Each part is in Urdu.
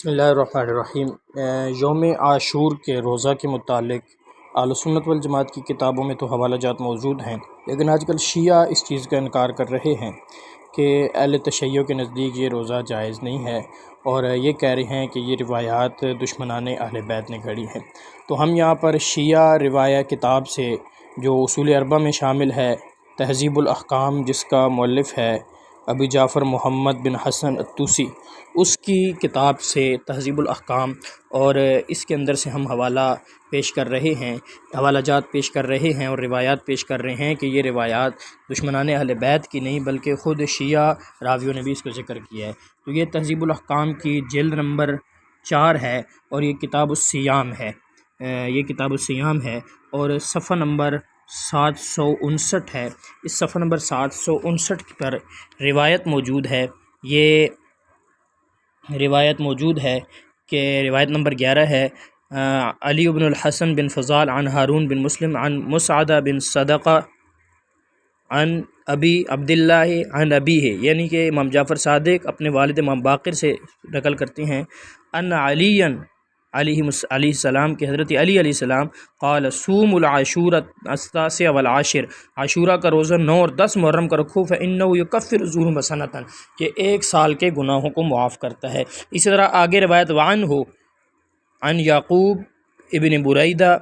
بسم اللہ الرحمن الرحیم۔ یوم عاشور کے روزہ کے متعلق اہل سنت والجماعت کی کتابوں میں تو حوالہ جات موجود ہیں، لیکن آج کل شیعہ اس چیز کا انکار کر رہے ہیں کہ اہل تشیع کے نزدیک یہ روزہ جائز نہیں ہے، اور یہ کہہ رہے ہیں کہ یہ روایات دشمنان اہل بیت نے گھڑی ہیں۔ تو ہم یہاں پر شیعہ روایہ کتاب سے جو اصول اربعہ میں شامل ہے، تہذیب الاحکام، جس کا مؤلف ہے ابو جعفر محمد بن حسن الطوسی، اس کی کتاب سے تہذیب الاحکام، اور اس کے اندر سے ہم حوالہ پیش کر رہے ہیں، حوالہ جات پیش کر رہے ہیں اور روایات پیش کر رہے ہیں کہ یہ روایات دشمنان اہل بیت کی نہیں بلکہ خود شیعہ راویوں نے بھی اس کو ذکر کیا ہے۔ تو یہ تہذیب الاحکام کی جلد نمبر 4 ہے، اور یہ کتاب الصیام ہے، اور صفحہ نمبر 759 ہے۔ اس صفحہ نمبر 759 پر روایت موجود ہے، یہ روایت موجود ہے کہ روایت نمبر 11 ہے، علی بن الحسن بن فضال عن ہارون بن مسلم عن مسعدہ بن صدقہ عن ابی عبداللہ عن ابیہ، یعنی کہ امام جعفر صادق اپنے والد امام باقر سے نقل کرتے ہیں، ان علیہ السلام کہ حضرت علی علیہ السلام قال صوم العاشور التاسع والعاشر، عاشورہ کا روزہ 9 اور 10 محرم کا رکھو، فإنہ یکفر الذنوب سنۃ، کہ 1 سال کے گناہوں کو معاف کرتا ہے۔ اسی طرح آگے روایت وعنہ عن یعقوب ابن بریدہ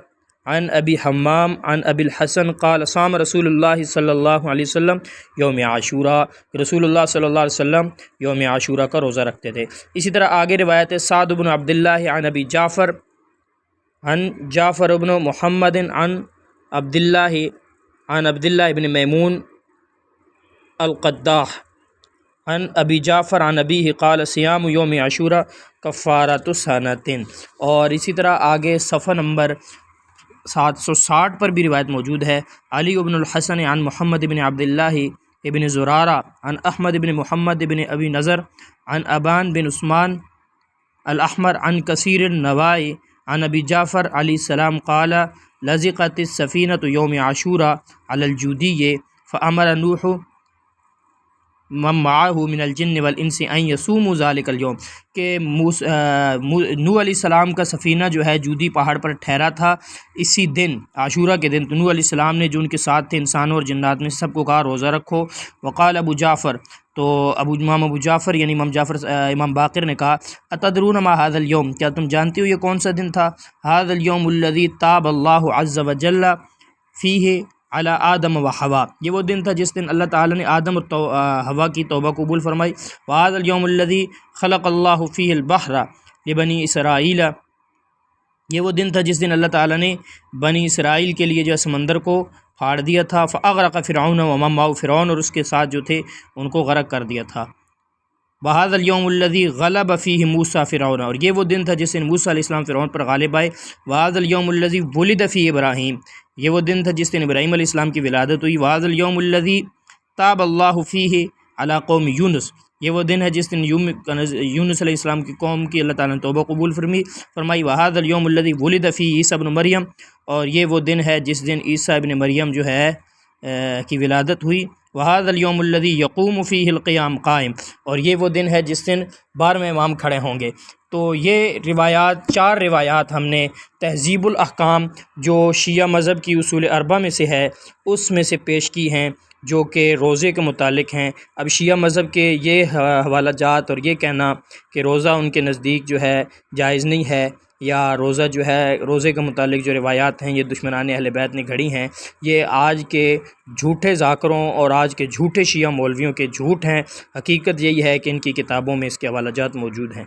عن ابی حمام عن ابی الحسن قال صام رسول اللہ صلی اللہ علیہ وسلم یوم عاشورہ، رسول اللہ صلی اللہ علیہ وسلم یوم عاشورہ کا روزہ رکھتے تھے۔ اسی طرح آگے روایت سعد بن عبداللہ عن ابی جعفر عن جعفر بن محمد عن عبداللہ ابن میمون القداح عن ابی جعفر عن ابیہ قال صیام یوم عاشورہ کفارۃ سنۃ، اور اسی طرح آگے صفحہ نمبر 760 پر بھی روایت موجود ہے، علی بن الحسن عن محمد بن عبداللہ ابن زرارہ عن احمد بن محمد بن ابی نضر عن ابان بن عثمان الاحمر عن کثیر النوائی عن ابی جعفر علیہ السلام قال لزقت السفینۃ یوم عاشورہ علی الجودی فامر نوح من معه من الجن والانس ان یصوموا ذلک اليوم، کہ نوح علیہ السلام کا سفینہ جو ہے جودی پہاڑ پر ٹھہرا تھا اسی دن، عاشورہ کے دن، تو نوح علیہ السلام نے جو ان کے ساتھ تھے انسانوں اور جنات میں سب کو کہا روزہ رکھو۔ وقال ابو جعفر، تو امام ابو جعفر یعنی امام باقر نے کہا اتدرون ما هذا اليوم، کیا تم جانتے ہو یہ کون سا دن تھا؟ هذا اليوم الذي تاب اللہ عز وجل فیہ علی آدم و حوا، یہ وہ دن تھا جس دن اللہ تعالیٰ نے آدم اور حوا کی توبہ قبول فرمائی۔ وهذا اليوم الذي خلق اللہ فیہ البحر لبنی اسرائیل، یہ وہ دن تھا جس دن اللہ تعالیٰ نے بنی اسرائیل کے لیے جو سمندر کو پھاڑ دیا تھا، فاغرق فرعون ومن معه، فرعون اور اس کے ساتھ جو تھے ان کو غرق کر دیا تھا۔ وهذا اليوم الذي غلب فيه موسى فرعون، اور یہ وہ دن تھا جس دن موسیٰ علیہ السلام فرعون پر غالب آئے۔ وهذا اليوم الذي ولد فيه ابراہیم، یہ وہ دن تھا جس دن ابراہیم علیہ السلام کی ولادت ہوئی۔ وهذا اليوم الذي تاب الله فيه على قوم یونس، یہ وہ دن ہے جس دن یونس علیہ السلام کی قوم کی اللہ تعالیٰ نے توبہ قبول فرمائی۔ وهذا اليوم الذي ولد فيه عیسیٰ ابن مریم، اور یہ وہ دن ہے جس دن عیسیٰ ابن مریم جو ہے کی ولادت ہوئی۔ وهذا اليوم الذي يقوم فيه القيام قائم، اور یہ وہ دن ہے جس دن 12ویں امام کھڑے ہوں گے۔ تو یہ روایات 4 روایات ہم نے تہذیب الاحکام جو شیعہ مذہب کی اصول اربعہ میں سے ہے اس میں سے پیش کی ہیں، جو کہ روزے کے متعلق ہیں۔ اب شیعہ مذہب کے یہ حوالہ جات اور یہ کہنا کہ روزہ ان کے نزدیک جو ہے جائز نہیں ہے، یا روزہ جو ہے روزے کے متعلق جو روایات ہیں یہ دشمنان اہل بیت نے گھڑی ہیں، یہ آج کے جھوٹے ذاکروں اور آج کے جھوٹے شیعہ مولویوں کے جھوٹ ہیں۔ حقیقت یہی ہے کہ ان کی کتابوں میں اس کے حوالہ جات موجود ہیں۔